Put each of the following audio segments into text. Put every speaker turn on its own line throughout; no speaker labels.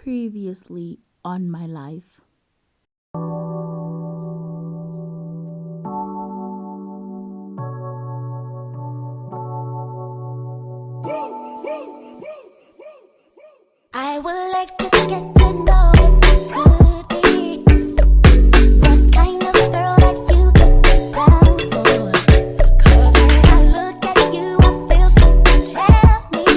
previously on my life.
I would like to get to know if you could be the kind of girl that you could get down for. 'Cause when I look at you, I feel something tell me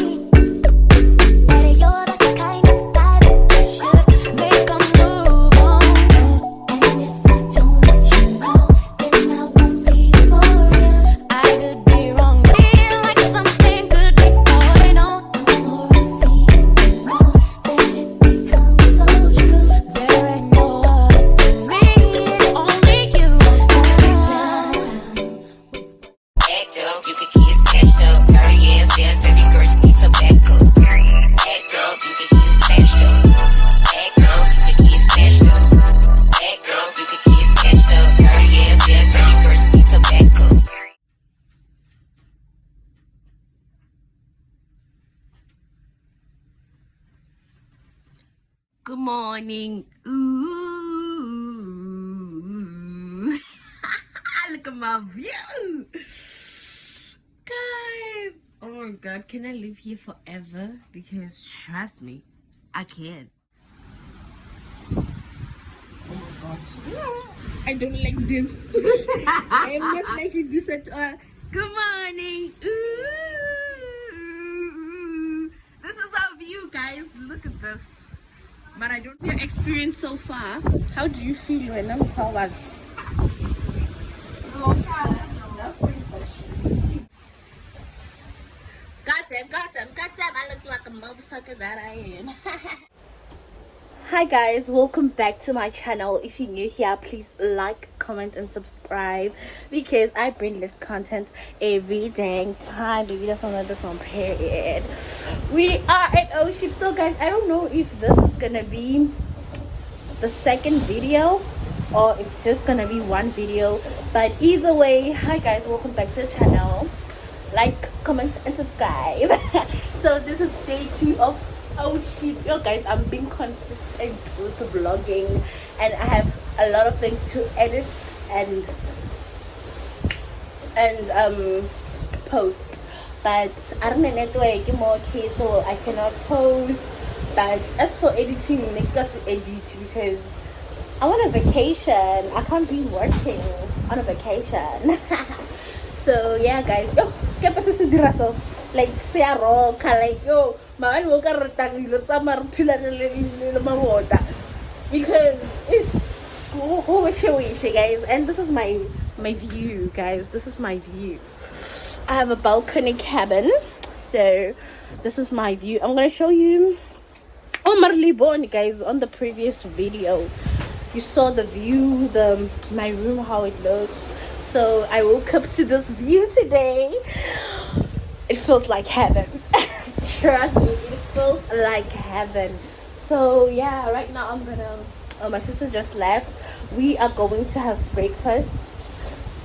that you're the kind of guy that should make a move on. And if I don't let you know, then I won't be for real. I could be wrong, feel like something could be going on. The more I see it, the more that it becomes so true. There ain't no other for me, it's only you.
Act up, you can kiss cashed up. Dirty ass dance, baby girl, you need to back up. Act up, you can kiss cashed up. Act up, you can kiss cashed up. Act up, you can kiss cashed up. Dirty ass dance, baby girl, you need to back up.
Good morning. Ooh. Look at my view. Guys. Oh my god. Can I live here forever? Because trust me, I can. Oh my god. No, I don't like this. I am not liking this at all. Good morning. Ooh. This is our view, guys. Look at this. But I don't. Your experience so far. How do you feel when I'm talking? Goddamn, I look like a motherfucker that I am. Hi guys, welcome back to my channel. If you're new here, please like, comment and subscribe because I bring lit content every dang time. Baby, that's on period. We are at Ocean. So guys, I don't know if this is gonna be the second video or it's just gonna be one video, but either way, hi guys, welcome back to the channel. Like, comment and subscribe. So this is day 2 of Ship. Yo guys, I'm being consistent with vlogging and I have a lot of things to edit and post, but I don't know network more okay, so I cannot post. But as for editing, niggas edit because I'm on a vacation. I can't be working on a vacation. So yeah guys, yo skip us so like say a rock like yo man will get because it's guys, and this is my view guys. This is my view. I have a balcony cabin, so this is my view. I'm gonna show you Marley Born guys. On the previous video you saw the view, my room, how it looks. So I woke up to this view today. It feels like heaven. Trust me, it feels like heaven. So yeah, right now I'm gonna my sister just left. We are going to have breakfast.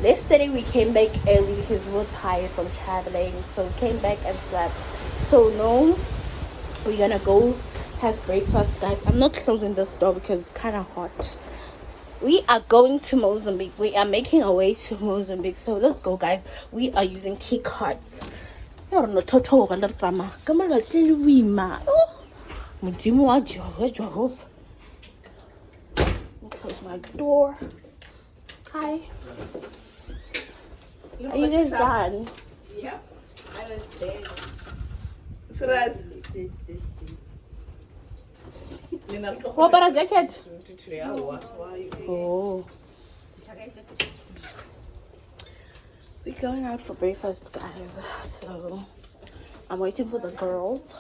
Yesterday we came back early because we were tired from traveling, so we came back and slept. So no, we're gonna go have breakfast guys. I'm not closing this door because it's kind of hot. We are going to Mozambique. We are making our way to Mozambique. So let's go guys. We are using key cards. Close my door. Hi. Are you guys done?
Yeah, I was there. Suraj.
What about a jacket? Oh. We're going out for breakfast, guys. So I'm waiting for the girls.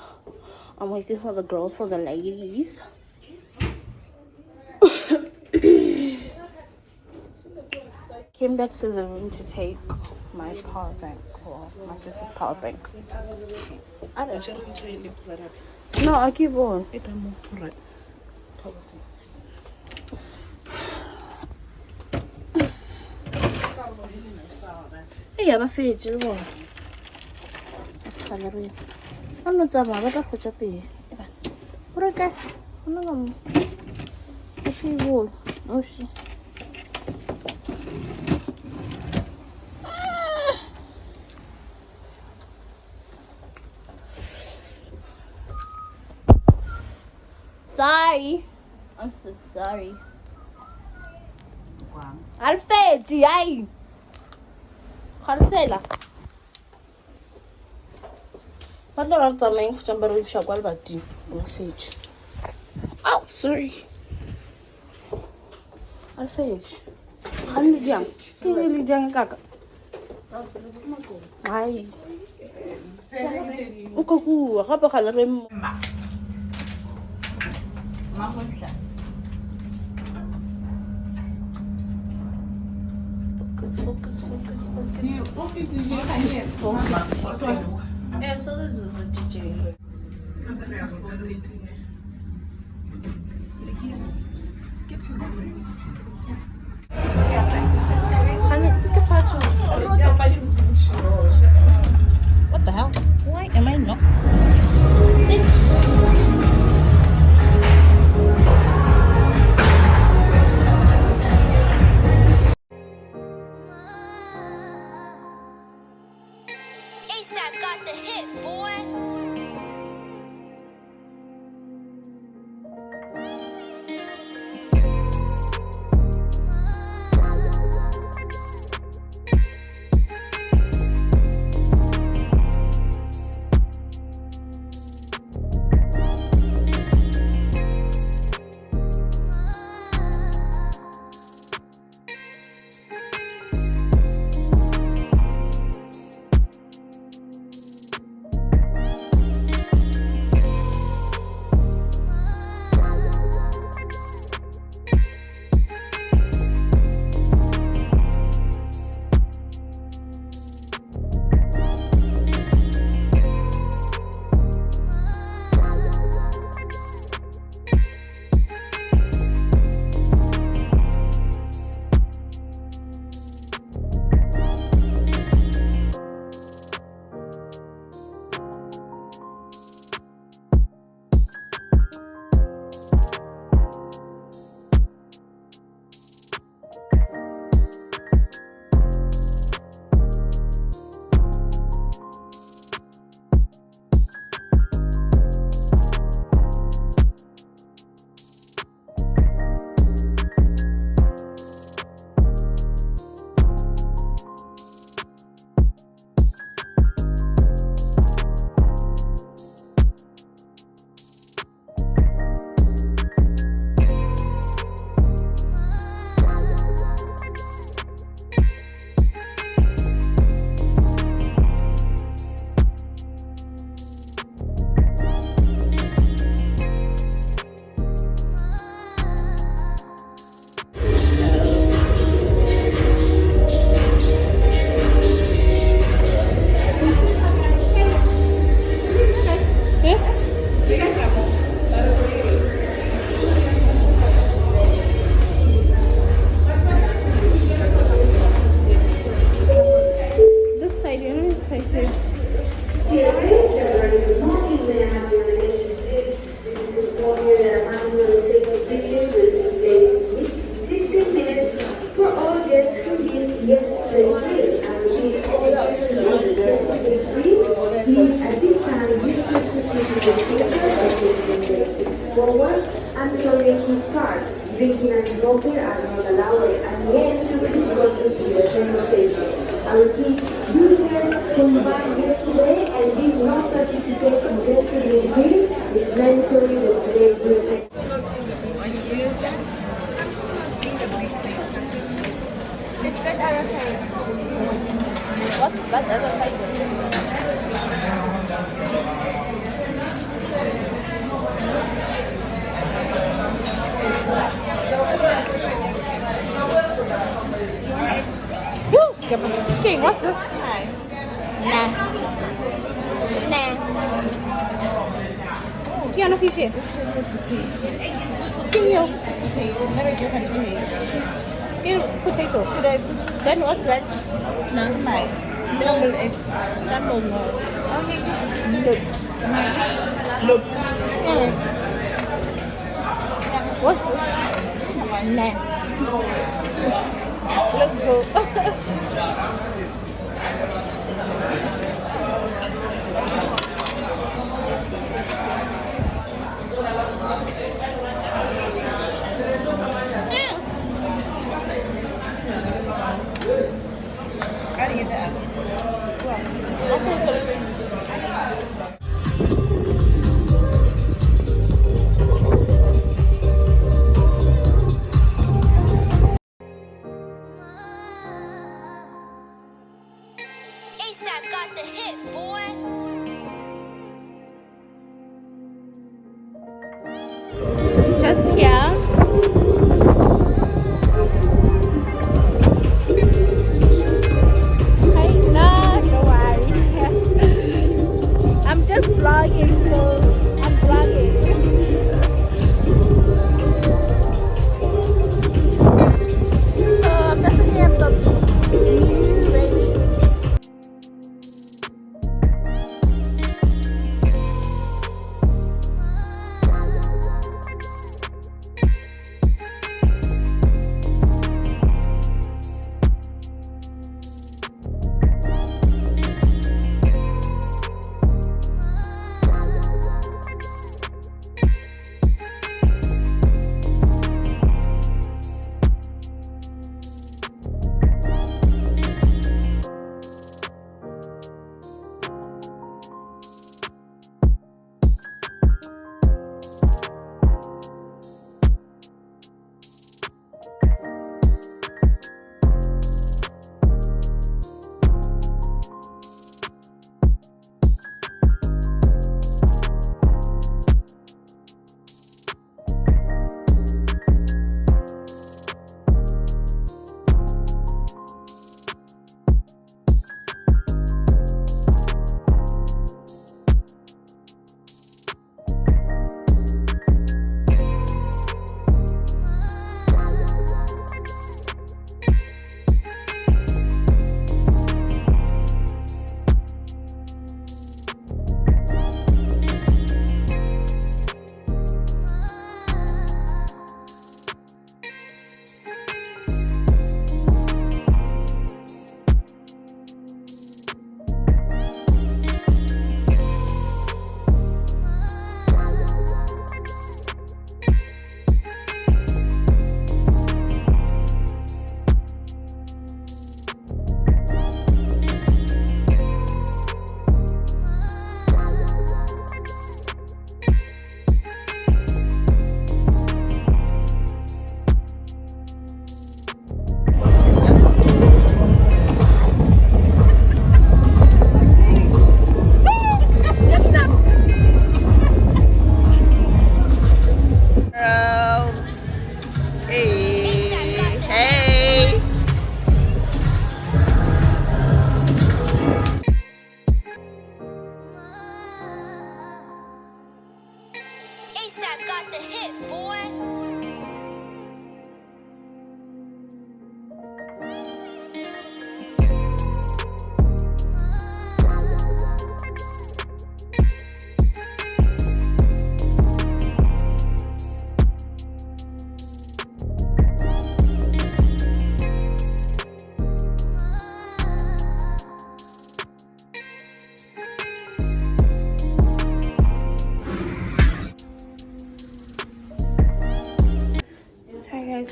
I'm waiting for the girls, for the ladies. Came back to the room to take my power bank, or my sister's power bank. I don't know. No, I keep on. Right. Hey, I'm a fridge. I'm not done. I'm not going to be. What okay? Ano nga mo? Kasi wall. Oh, shit. Sorry. I'm so sorry. Alfred, ai. Cancela. Parlo la tsameng go tsamba re tsha kwa le bateng. Alfred. Oh, sorry. Alfred. Ganle jang. Ke le jang kaka. Ai. O ka bua gape ga le re
Mamonhla.
Focus. É, só das DJs. What the hell? Why am I not?
ASAP got the hit, boy.
I'm sorry to start. Drinking and smoking are not allowed, and yet to please welcome to the train station. I repeat, those guests who arrived yesterday and did not participate in yesterday's drill is mandatory that today drill.
It's that other side.
What's that other side? Okay, what's this? Nah. Kia no fish. Kinyo. Potato.
Should I put
Then what's that? No.
my scrambled egg?
Scrambled no.
Oh yeah, you look. Look.
What's this? Nah. Let's go.
ASAP got the hit, boy.
Just here. Hey, no, don't worry. I'm just vlogging, so I'm vlogging. So I'm just looking at the view, baby.
ASAP got the hit, boy.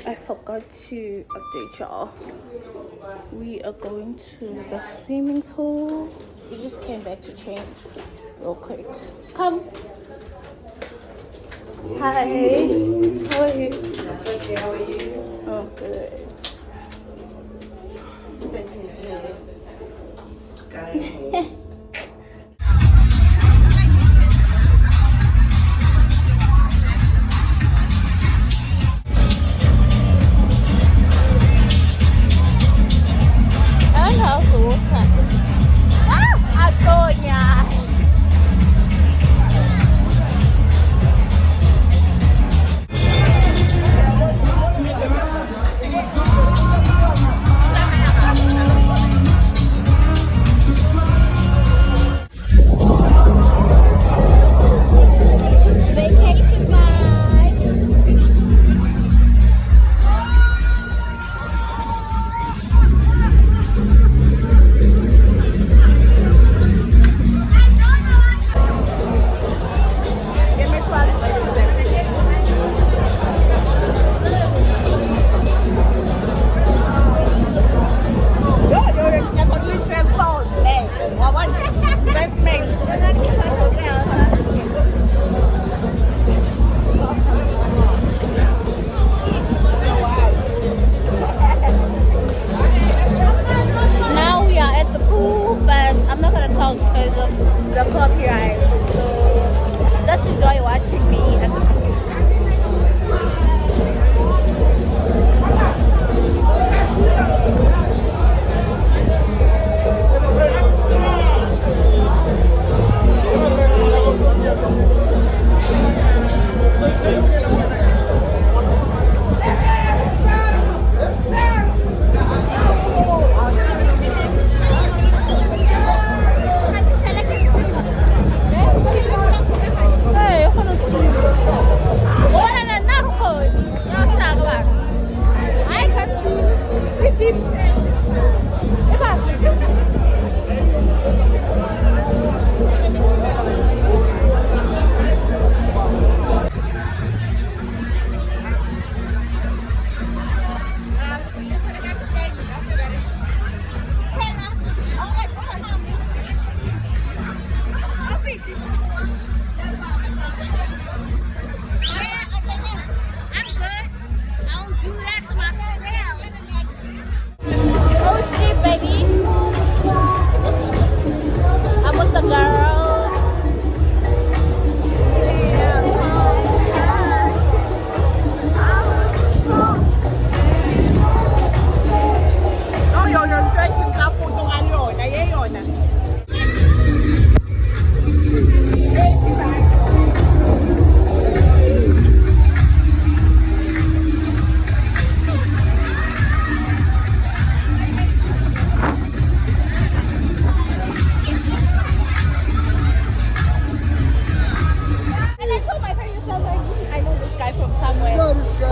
I forgot to update y'all. We are going to the swimming pool. We just came back to change real quick. Come. Hi. How are you? Okay, how are you? Oh, good.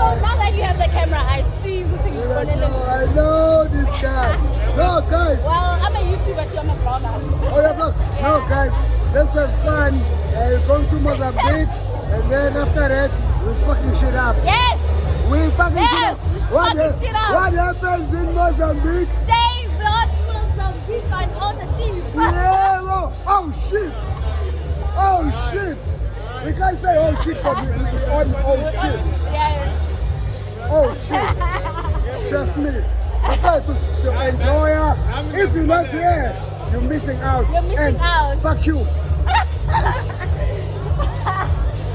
now that you have the camera, I see who's in
You're like, no, I know this guy. No, guys.
Well, I'm a YouTuber too, I'm a blogger.
Oh, yeah, look. No, guys. Let's have fun. Going to Mozambique. And then after that, we fucking shit up.
Yes!
We fucking
Yes!
shit up. What,
Fucking shit up.
what happens in Mozambique?
Stays on Mozambique and on the sea.
Yeah, bro. Oh, shit. Oh, shit. We can't say oh shit because we on oh shit.
Yes.
Oh shit. Trust me. Prepare to enjoy her. If you're not here, you're missing out.
You're missing
and
out.
Fuck you.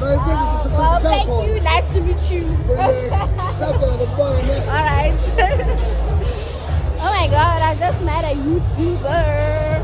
Well, thank you. Nice to meet you. Alright. Oh my god, I just met a YouTuber.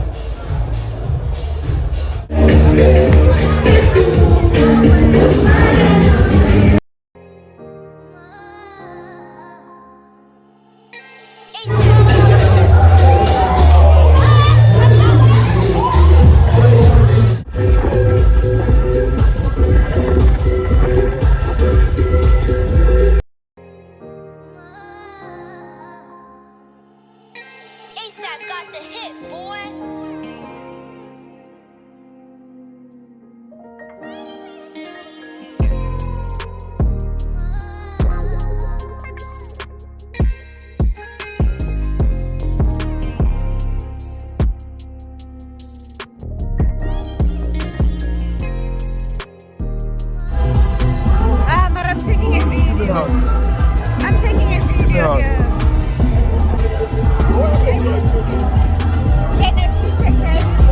ASAP got the hit, boy.
But I'm taking a video. I'm taking a video here. Can I please take a video?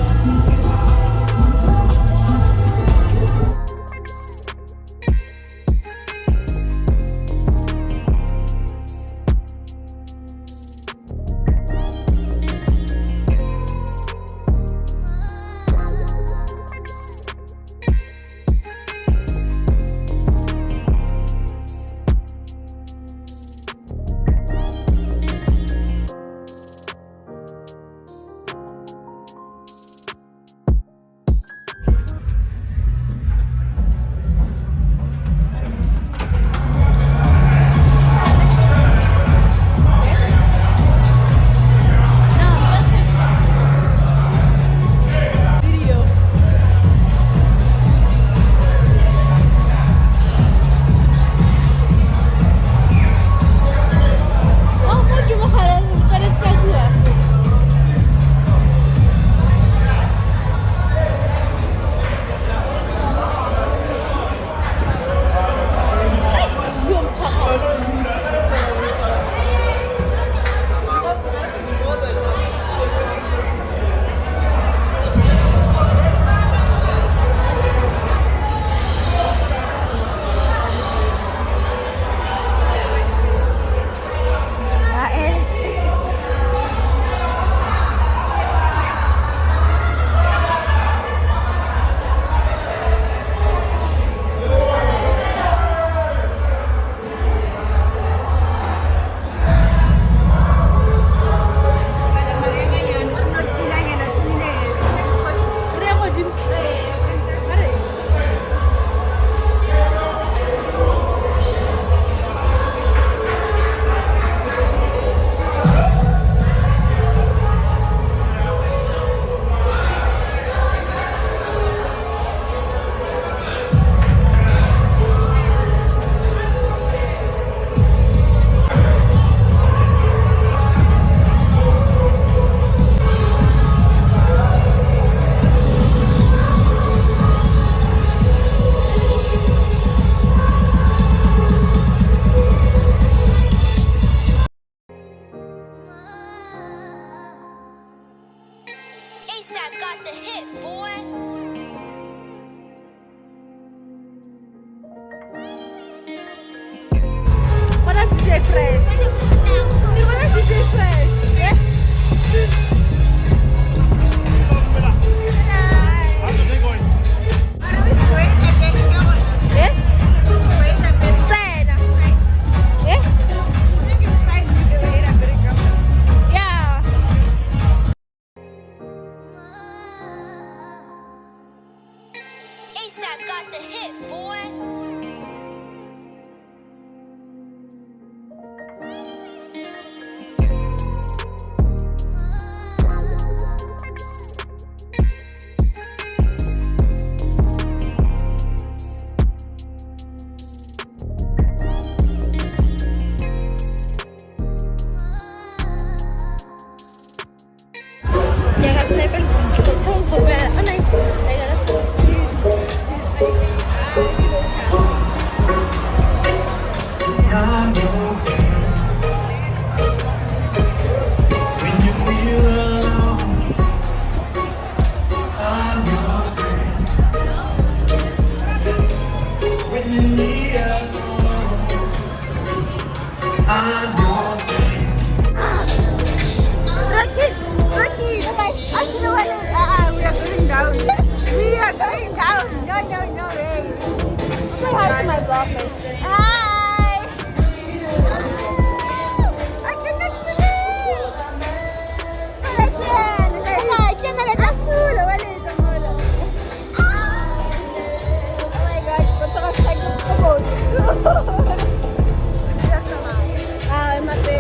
ASAP got the hit, boy.
What is DJ Fresh? What is DJ Fresh? Yes? Yes? Sad. Yes? Yeah.
ASAP got the hit, boy.
office. Hi! I cannot believe! Again! Can I let us fool? Oh my God, ba't sa kasagin ko boats? Ay, mati.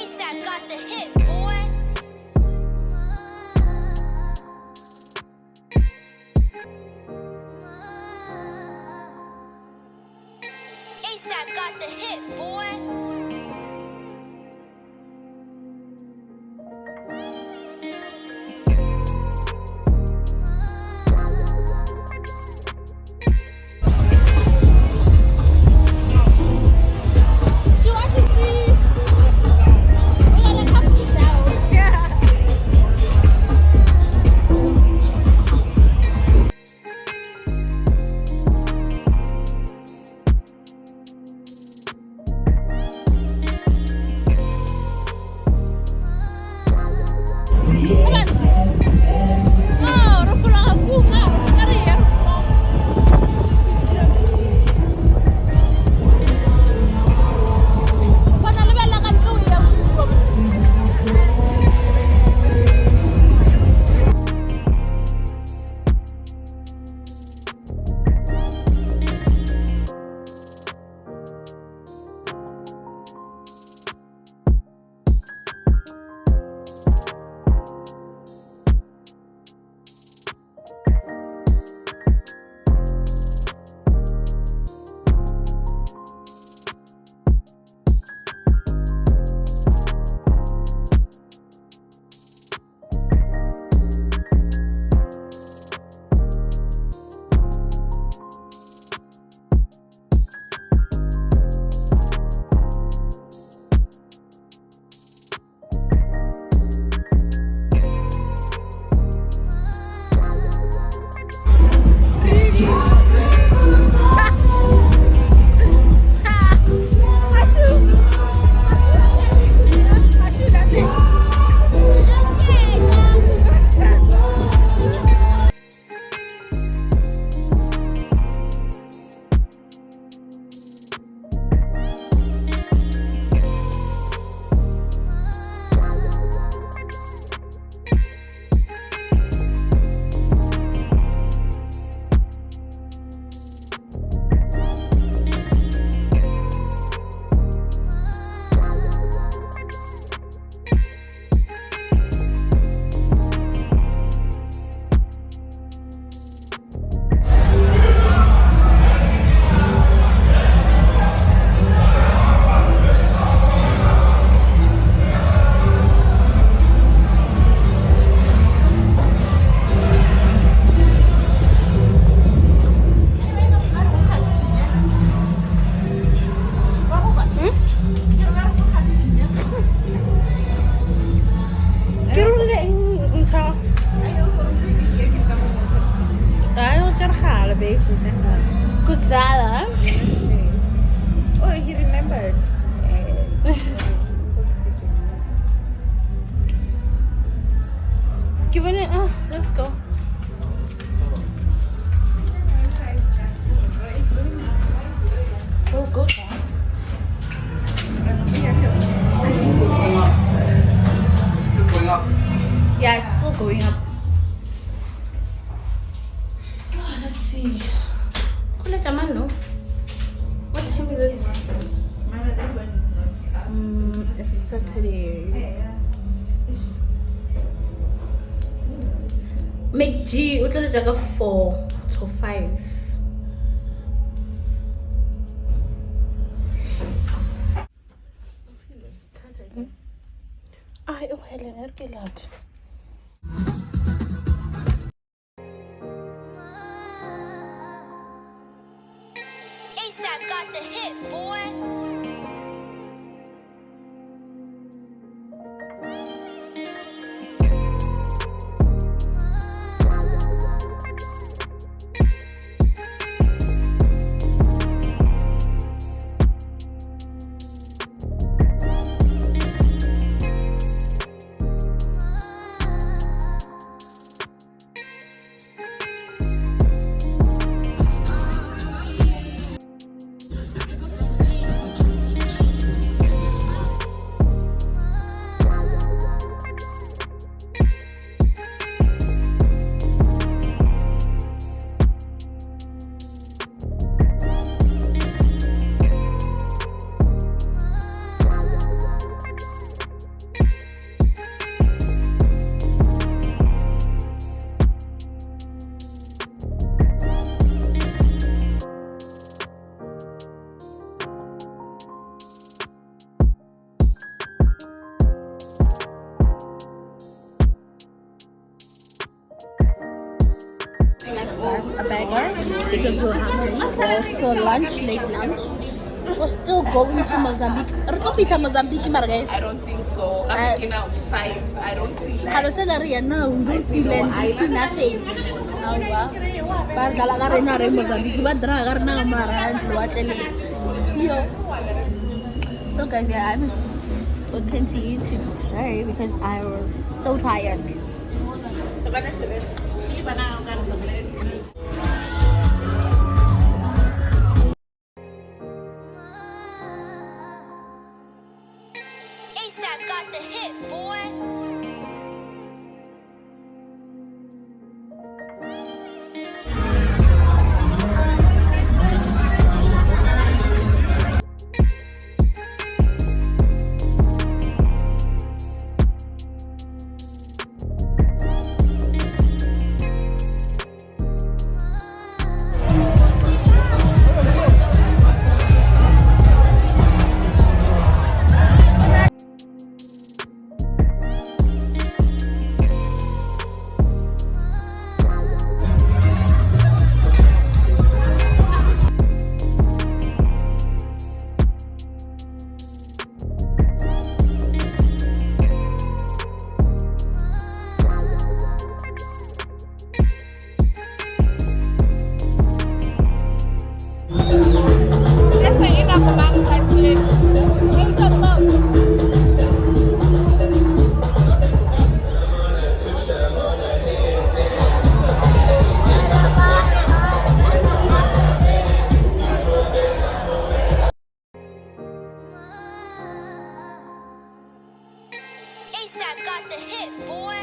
ASAP got the hit, boy. ASAP got the hit, boy.
Kuzala.
Oh, he remembered.
Give it. Let's go. don't know. What time is it? It's Saturday. Make G, utlo jaga 4 to 5. Ay, oh Helen, erke laat.
ASAP got the hit, boy.
A burger because we were hungry for lunch, late lunch. We're still going to Mozambique. Mozambique, guys.
I don't think so. I'm picking out 5. I don't see land.
Hello, salary now. We don't see land. We see nothing. But Galagara in Mozambique, but Dragarna Mara and what So, guys, yeah, I was looking to YouTube today because I was so tired.
ASAP got the hit, boy. ASAP got the hit, boy.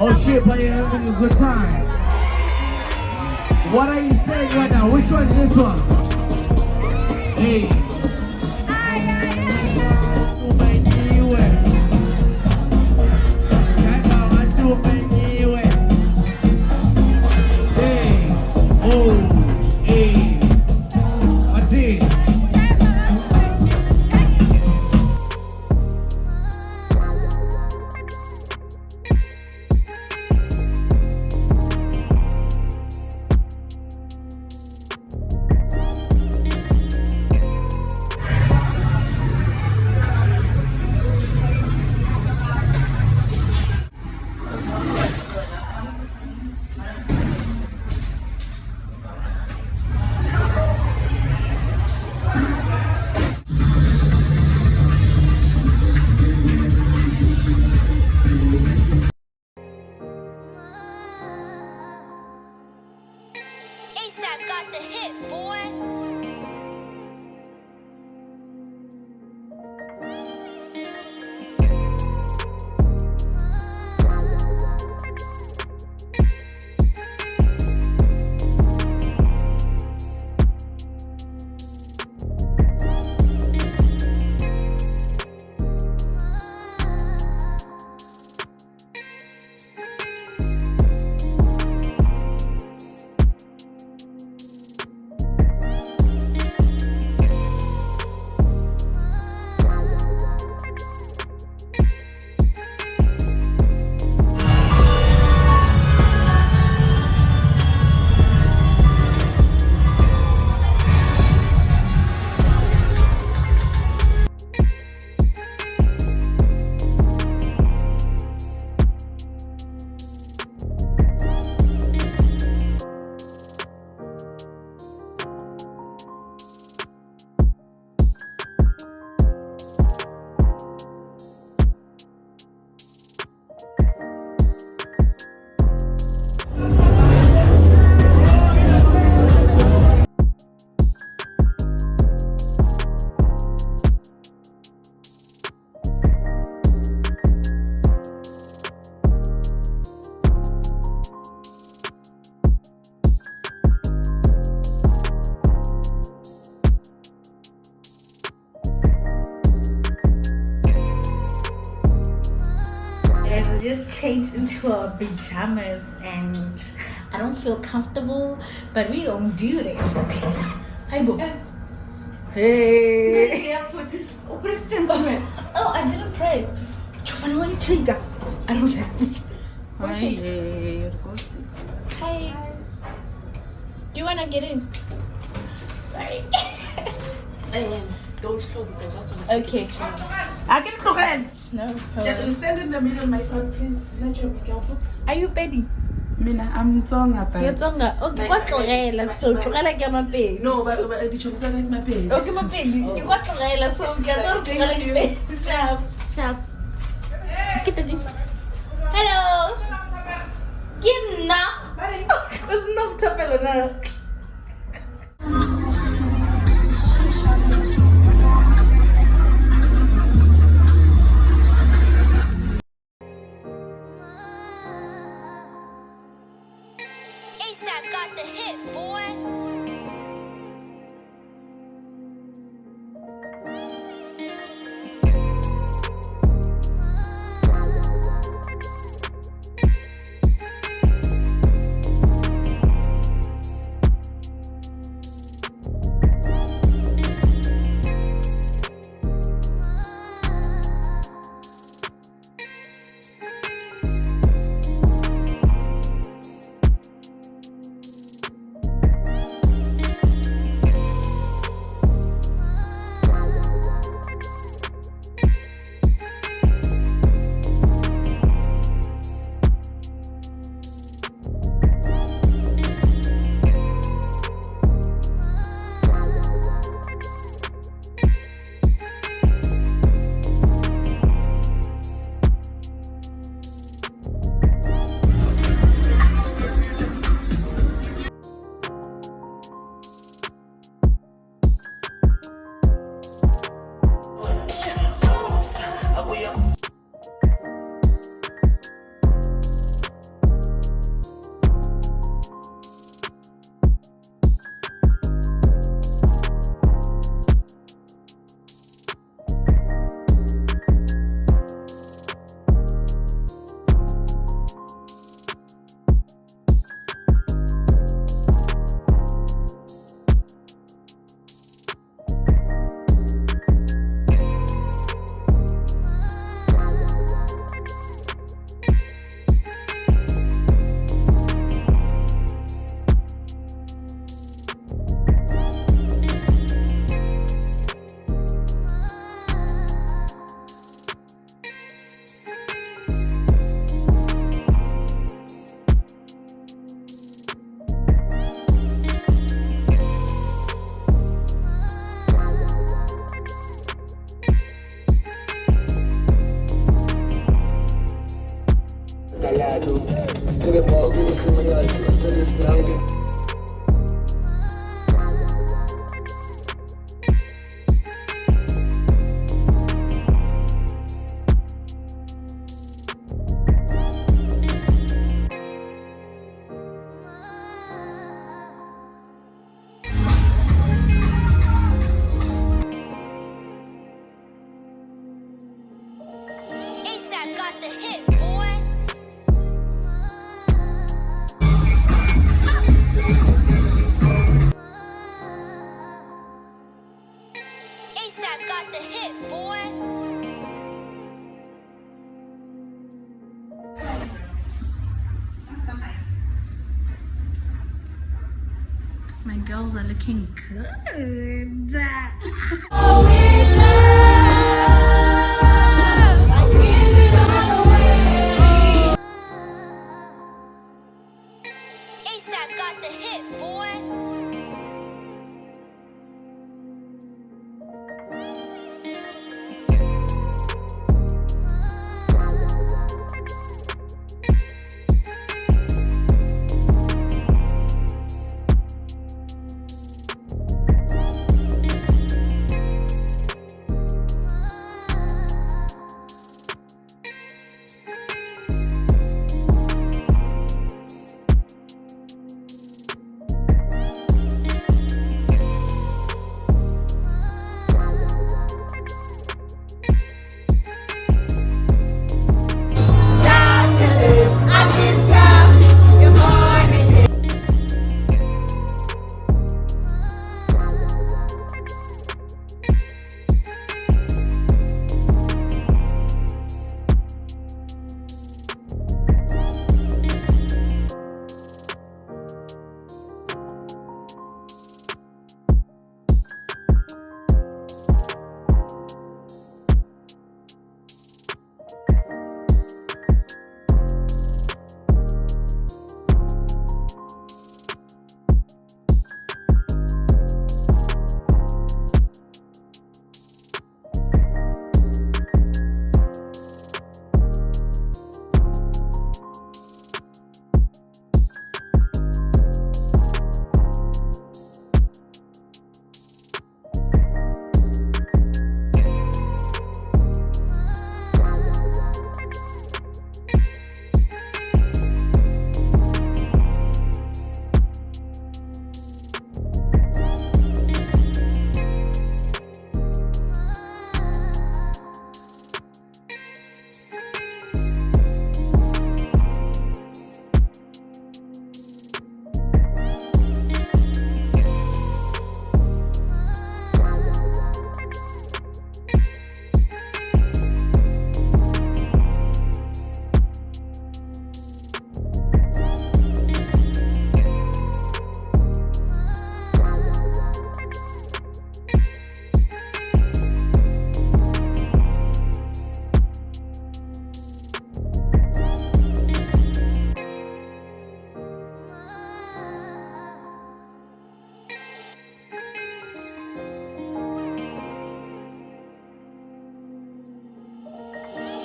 Oh shit, but you're having a good time. What are you saying right now? Which one is this one? Hey. Hey. Oh. Hey. What's it?
ASAP got the hit, boy.
Guys, I just changed into our pajamas and I don't feel comfortable, but we gonna do this. Hi, boo. Hey. Oh, I didn't press. I don't like it. Hi. Do you wanna get in? Sorry.
Don't close it, I just want to
Okay.
I can correct.
No.
Stand in the middle, my friend, please. Let your makeup.
Are you ready?
Mina, I'm Tonga,
You're Tonga. Okay, what tlogela? So tlogela ke mapedi.
No, but the chums are like my page.
Okay, mapedi. You got tlogela so ke tlo tlogela ke pedi. Sharp, sharp. Kita di. Hello. Kina. Cause no tapelo na.
ASAP got the hit, boy. ASAP got the hit, boy. ASAP got the hit, boy.
My girls are looking good.
ASAP got the hit, boy.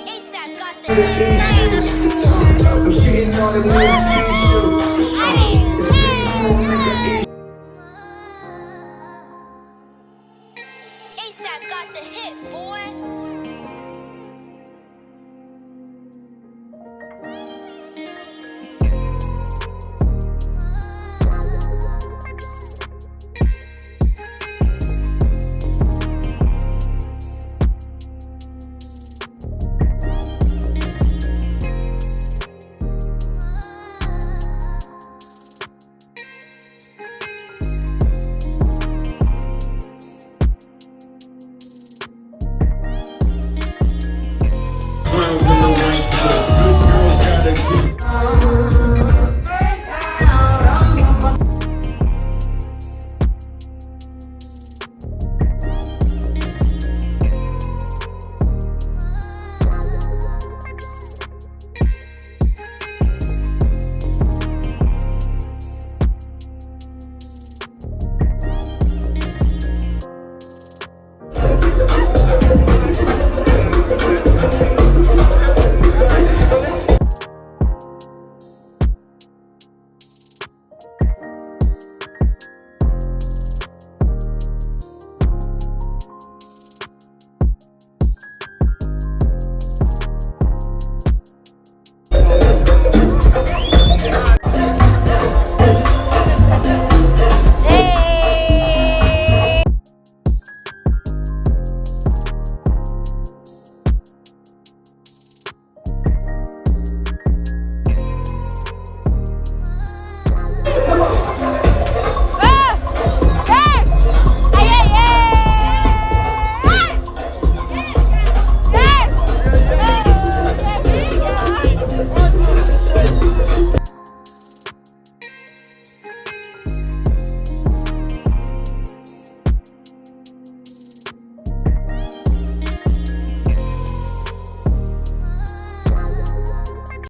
ASAP got the hit.
I'm shitting on a new t-shirt. It's big more nigga.
ASAP got the hit, boy.
priceless. Good girls got a good